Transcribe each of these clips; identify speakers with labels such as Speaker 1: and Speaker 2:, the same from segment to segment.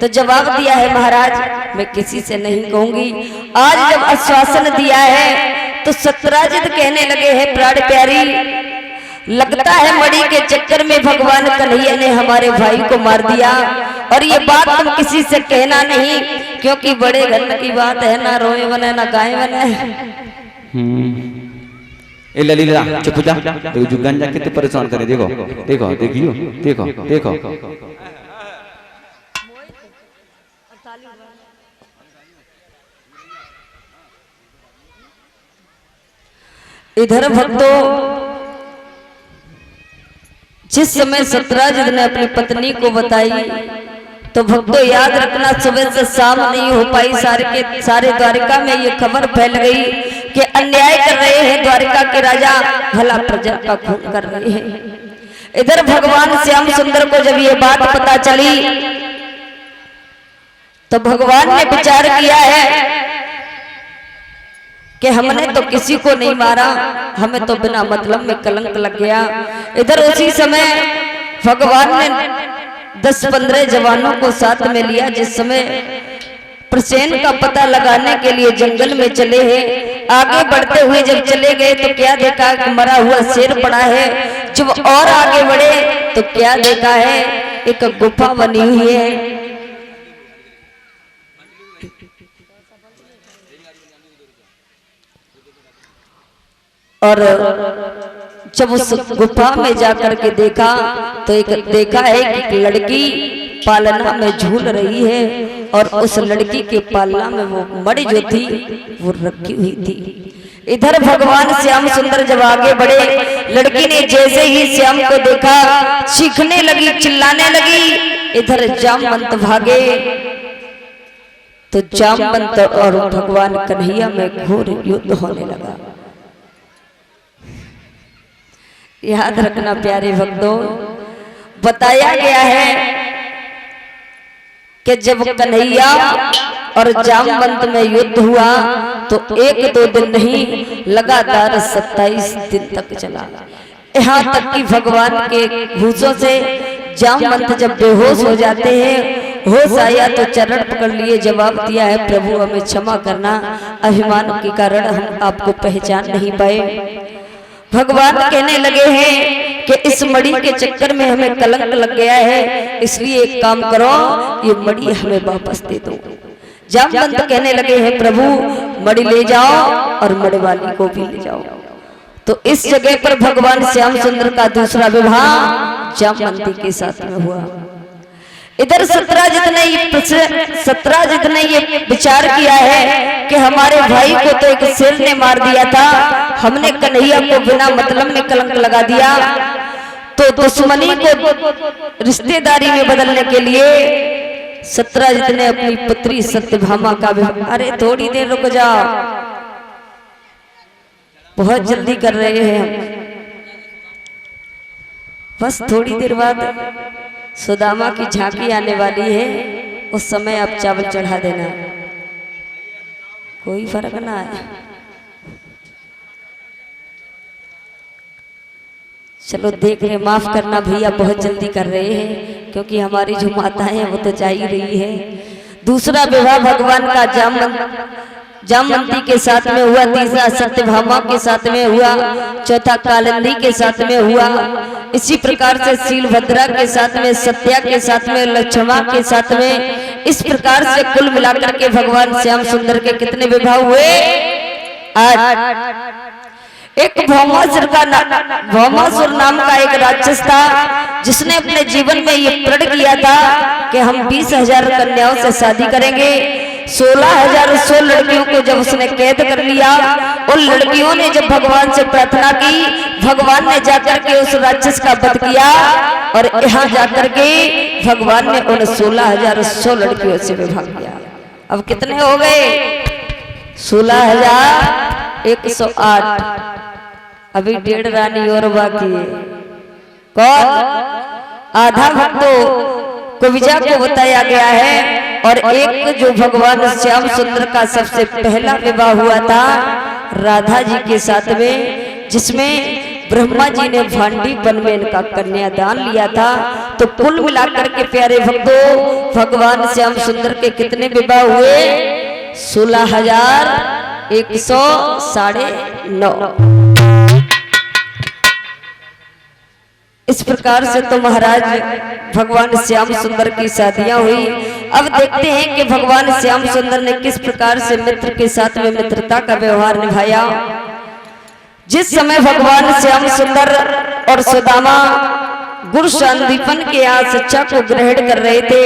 Speaker 1: तो जवाब दिया है महाराज मैं किसी से नहीं कहूंगी। आज जब आश्वासन दिया है तो सत्राजित कहने लगे हैं प्राण प्यारी, लगता है मणि के चक्कर में भगवान कन्हैया ने हमारे भाई को मार दिया, और ये बात तुम किसी से कहना नहीं, क्योंकि बड़े घन की बात है, ना रोए बने ना गाय बने।
Speaker 2: ए ललीला चुप जा, देखो जो गंजा कितने परेशान करे, देखो देखो देखियो देखो देखो।
Speaker 1: इधर भक्तों जिस समय सत्राजित ने अपनी पत्नी को बताई तो भक्तों याद रखना सुबह से शाम नहीं हो पाई, सारे द्वारिका में ये खबर फैल गई कि अन्याय कर रहे हैं द्वारिका के राजा, भला प्रजा का खून कर रहे हैं। इधर भगवान श्याम सुंदर को जब ये बात पता चली तो भगवान ने विचार किया है कि हमने तो किसी को नहीं मारा, हमें तो बिना मतलब में कलंक लग गया। इधर उसी समय भगवान ने 10-15 जवानों को साथ में लिया, जिस समय प्रसेन का पता लगाने के लिए जंगल में चले हैं। आगे बढ़ते हुए जब चले गए तो क्या देखा कि मरा हुआ शेर पड़ा है। जब और आगे बढ़े तो क्या देखा है, एक गुफा बनी हुई है। और जब उस गुफा में जाकर के देखा तो एक देखा है कि एक लड़की पालना में झूल रही है, और उस लड़की के पालना में वो मणि जो थी वो रखी हुई थी। इधर भगवान श्याम सुंदर जब आगे बढ़े, लड़की ने जैसे ही श्याम को देखा चीखने लगी, चिल्लाने लगी। इधर जामवंत भागे तो जामवंत और भगवान कन्हैया में घोर युद्ध होने लगा। याद रखना प्यारे भक्तों, बताया गया है कि जब कन्हैया और जामवंत में युद्ध हुआ तो 1-2 दिन नहीं, लगातार 27 दिन तक चला। यहाँ तक कि भगवान के घूसों से जामवंत जब बेहोश हो जाते हैं, होश आया तो चरण पकड़ लिए, जवाब दिया है प्रभु हमें क्षमा करना, अभिमान के कारण हम आपको पहचान नहीं पाए। भगवान कहने लगे हैं कि इस मणि के चक्कर में हमें कलंक लग गया है, इसलिए एक काम करो, ये मणि हमें वापस दे दो। जामवंत कहने लगे हैं प्रभु मणि ले जाओ और मणि वाली को भी ले जाओ। तो इस जगह पर भगवान श्याम सुंदर का दूसरा विवाह जामवंती के साथ में हुआ। इधर सत्राजित ने ये विचार किया है कि हमारे भाई को तो एक शेर ने मार दिया था, हमने कन्हैया को बिना मतलब में कलंक लगा दिया, तो दुश्मनी को रिश्तेदारी में बदलने के लिए सत्राजित ने अपनी पुत्री सत्यभामा का विवाह। अरे थोड़ी देर रुक जाओ, बहुत जल्दी कर रहे हैं हम, बस थोड़ी देर बाद सुदामा की झांकी आने वाली है, उस समय आप चावल चढ़ा देना, कोई फर्क ना है। चलो देख रहे, माफ करना भैया, बहुत जल्दी कर रहे हैं क्योंकि हमारी जो माताएं हैं वो तो जा ही रही है। दूसरा विवाह भगवान का जामवंती के साथ में हुआ, तीसरा सत्यभामा के साथ में हुआ, चौथा कालिंदी के साथ में हुआ, इसी प्रकार से शीलभद्रा के साथ में, सत्या के साथ में, लक्ष्मणा के साथ में, इस प्रकार से कुल मिलाकर के भगवान श्याम सुंदर के कितने विवाह हुए। आज एक भौमासुर नाम का एक राक्षस था, जिसने अपने जीवन में ये प्रण किया था कि हम 20,000 कन्याओं से शादी करेंगे। 16,100 लड़कियों को जब उसने कैद कर लिया, उन लड़कियों ने जब भगवान से प्रार्थना की, भगवान ने जाकर के उस राक्षस का वध किया, और यहाँ जाकर के भगवान ने उन 16,100 लड़कियों से विवाह किया। अब कितने हो गए? 16,108। अभी 1.5 रानी और बाकी है। कौन? आधा भक्तों को विजय को बताया गया है, और एक जो भगवान श्याम सुंदर का सबसे पहला विवाह हुआ था राधा जी के साथ में, जिसमें ब्रह्मा जी ने भांडी वन में इनका कन्यादान लिया था। तो कुल मिलाकर के प्यारे भक्तों भगवान श्याम सुंदर के कितने विवाह हुए? 16,109। इस प्रकार से तो महाराज भगवान श्याम सुंदर की शादियां हुई। अब देखते हैं कि भगवान श्याम सुंदर ने किस प्रकार से मित्र के साथ में मित्रता का व्यवहार निभाया। जिस समय भगवान श्याम सुंदर और सुदामा गुरु संदीपन के यहाँ शिक्षा को ग्रहण कर रहे थे,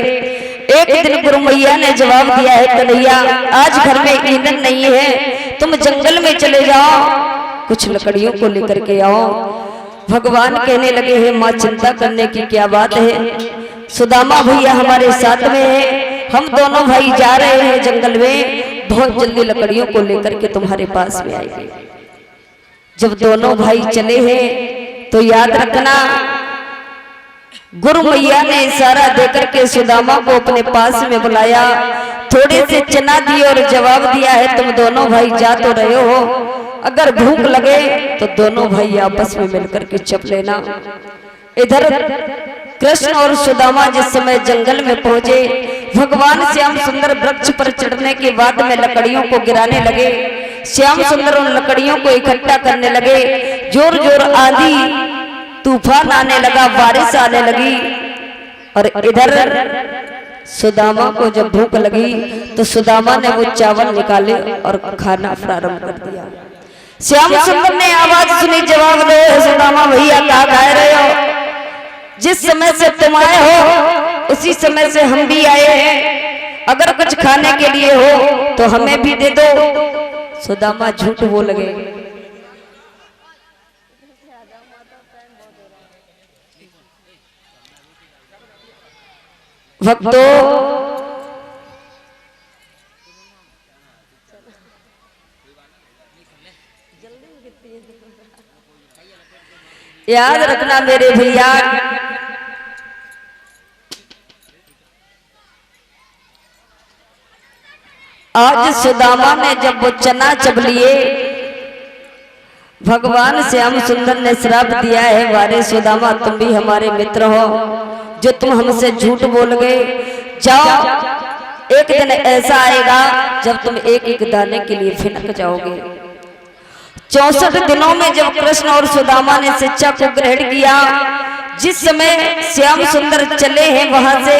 Speaker 1: एक दिन गुरु मैया ने जवाब दिया है, कन्हैया आज घर में ईंधन नहीं है, तुम जंगल में चले जाओ, कुछ लकड़ियों को लेकर के आओ। भगवान कहने लगे हैं, माँ चिंता करने की क्या बात है, सुदामा भैया हमारे साथ में है, हम दोनों भाई जा रहे हैं जंगल में, बहुत जल्दी लकड़ियों को लेकर के तुम्हारे पास में आएंगे। जब दोनों भाई चले हैं तो याद रखना गुरु मैया ने इशारा देकर के सुदामा को अपने पास में बुलाया, थोड़े से चना दिए और जवाब दिया है, तुम दोनों भाई जा तो रहे हो, अगर भूख लगे तो दोनों भाई आपस में मिलकर के चप लेना। इधर कृष्ण और सुदामा जिस समय जंगल में पहुंचे, भगवान श्याम सुंदर वृक्ष पर चढ़ने के बाद में लकड़ियों को गिराने लगे। श्याम सुंदर उन लकड़ियों को इकट्ठा करने लगे। जोर जोर आंधी तूफान आने लगा, बारिश आने लगी। और इधर सुदामा को जब भूख लगी तो सुदामा ने वो चावल निकाले और खाना प्रारंभ कर दिया। श्याम सुंदर ने आवाज सुनी, जवाब दे सुदामा भैया क्या खा रहे हो? जिस समय से तुम आए हो उसी समय से हम भी आए हैं, अगर कुछ खाने के लिए हो तो हमें भी दे दो। सुदामा झूठ बोल गए। भक्तों याद रखना मेरे भैया, आज सुदामा ने जब वो चना चब लिए, भगवान श्याम सुंदर ने श्राप दिया है, वारे सुदामा तुम भी हमारे मित्र हो, जो तुम हमसे झूठ बोल गए, जाओ एक दिन ऐसा आएगा जब तुम एक एक दाने के लिए फिनक जाओगे। 64 दिनों में जब कृष्ण और सुदामा ने शिक्षा को ग्रहण किया, जिस समय श्याम सुंदर चले हैं वहां से,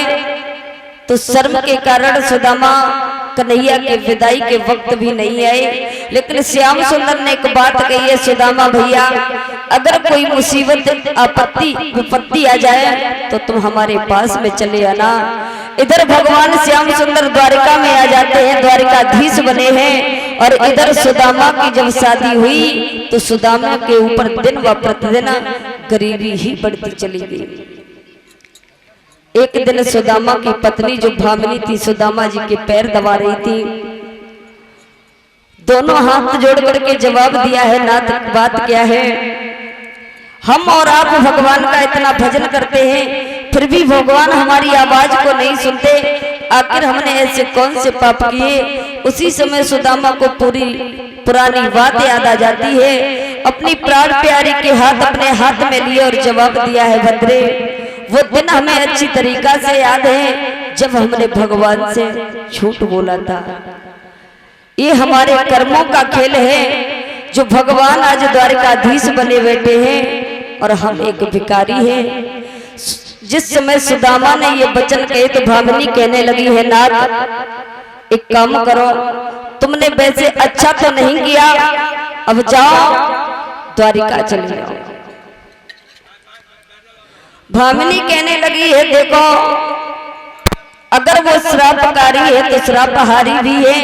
Speaker 1: तो शर्म के कारण सुदामा कन्हैया के विदाई के वक्त भी नहीं आए। लेकिन श्याम सुंदर ने एक बात कही है, सुदामा भैया अगर कोई मुसीबत आपत्ति विपत्ति आ जाए तो तुम हमारे पास में चले आना। इधर भगवान श्याम सुंदर द्वारिका में आ जाते हैं, द्वारिकाधीश बने हैं। और इधर सुदामा की जब शादी हुई तो सुदामा के ऊपर दिन व प्रतिदिन गरीबी ही बढ़ती चली गई। एक दिन सुदामा की पत्नी जो भामिनी थी, सुदामा जी के पैर दबा रही थी, दोनों हाथ जोड़ करके जवाब दिया है, नाथ बात क्या है? हम और आप भगवान का इतना भजन करते हैं, फिर भी भगवान हमारी आवाज को नहीं सुनते, आखिर हमने ऐसे कौन से पाप किए? उसी समय सुदामा को पूरी पुरानी बात याद आ जाती है, अपनी प्राण प्यारी के हाथ अपने हाथ में लिए और जवाब दिया है, भद्रे वो दिन हमें अच्छी तरीका से याद है जब हमने भगवान से झूठ बोला था। ये हमारे कर्मों का खेल है जो भगवान आज द्वारिकाधीश बने बैठे हैं और हम एक भिखारी हैं। जिस समय सुदामा ने ये वचन कहे तो भामिनी कहने लगी है, नाथ एक काम करो, तुमने वैसे अच्छा तो नहीं किया, अब जाओ द्वारिका चले जाओ। भामिनी कहने लगी है, देखो अगर वो श्रापकारी है तो श्रापहारी भी है,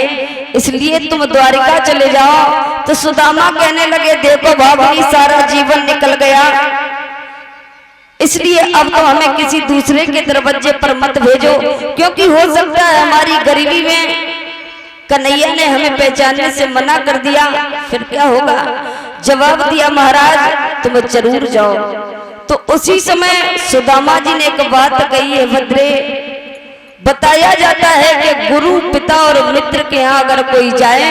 Speaker 1: इसलिए तुम द्वारिका चले जाओ। तो सुदामा कहने लगे, देखो भामिनी सारा जीवन निकल गया, इसलिए अब तो हमें किसी दूसरे के दरवाजे पर मत भेजो, क्योंकि हो सकता है हमारी गरीबी में कन्हैया ने हमें पहचानने से मना कर दिया, फिर क्या होगा? जवाब दिया, महाराज तुम जरूर जाओ। तो उसी समय सुदामा जी ने एक बात कही है, भद्रे बताया जाता है कि गुरु पिता और मित्र के यहाँ अगर कोई जाए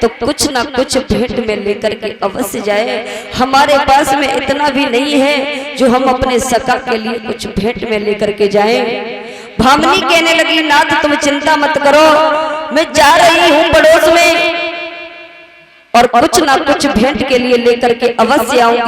Speaker 1: तो कुछ ना कुछ भेंट में लेकर के अवश्य जाए। हमारे पास में इतना भी नहीं है जो हम अपने सखा के लिए कुछ भेंट में लेकर के जाएं। भामिनी कहने लगी, नाथ तुम चिंता मत करो, मैं जा रही हूँ पड़ोस में और कुछ ना कुछ भेंट के लिए लेकर के अवश्य आऊंगी।